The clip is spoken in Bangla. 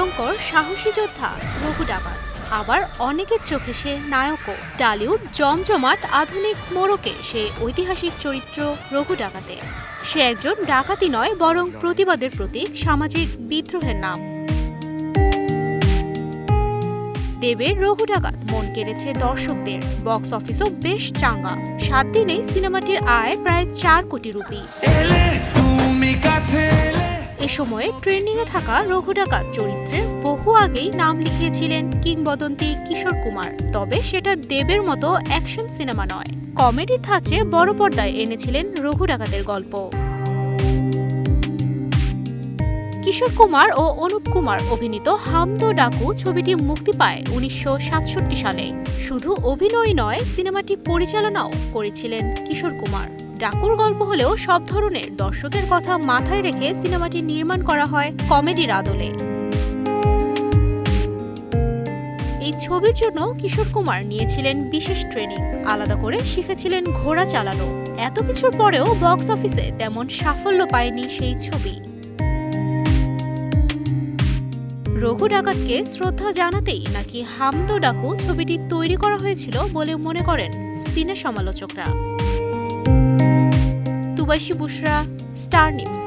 ভয়ঙ্কর সাহসী যোদ্ধা রঘু ডাকাত, আবার অনেকের চোখে সে নায়কও। টালিউড জমজমাট আধুনিক মোড়কে সে ঐতিহাসিক চরিত্র রঘু ডাকাতে। সে একজন ডাকাতি নয়, বরং প্রতিবাদের প্রতীক, সামাজিক বিদ্রোহের নাম। দেবের রঘু ডাকাত মন কেড়েছে দর্শকদের, বক্স অফিসও বেশ চাঙ্গা। 7 দিনে সিনেমাটির আয় প্রায় 4 কোটি রুপি। এ সময়ে ট্রেন্ডিংয়ে থাকা রঘু ডাকাত চরিত্রে বহু আগেই নাম লিখিয়েছিলেন কিংবদন্তি কিশোর কুমার। তবে সেটা দেবের মতো অ্যাকশন সিনেমা নয়, কমেডির ধাঁচে বড় পর্দায় এনেছিলেন রঘু ডাকাতের গল্প। কিশোর কুমার ও অনুপ কুমার অভিনীত হাম দো ডাকু ছবিটি মুক্তি পায় 1967 সালে। শুধু অভিনয় নয়, সিনেমাটি পরিচালনাও করেছিলেন কিশোর কুমার। ডাকুর গল্প হলেও সব ধরনের দর্শকের কথা মাথায় রেখে সিনেমাটি নির্মাণ করা হয় কমেডির আদলে। এই ছবির জন্য কিশোর কুমার নিয়েছিলেন বিশেষ ট্রেনিং, আলাদা করে শিখেছিলেন ঘোড়া চালানো। এত কিছুর পরেও বক্স অফিসে তেমন সাফল্য পায়নি সেই ছবি। রঘু ডাকাতকে শ্রদ্ধা জানাতেই নাকি হাম দো ডাকু ছবিটি তৈরি করা হয়েছিল বলে মনে করেন সিনে সমালোচকরা। তুবাইশি বুশরা, স্টার নিউজ।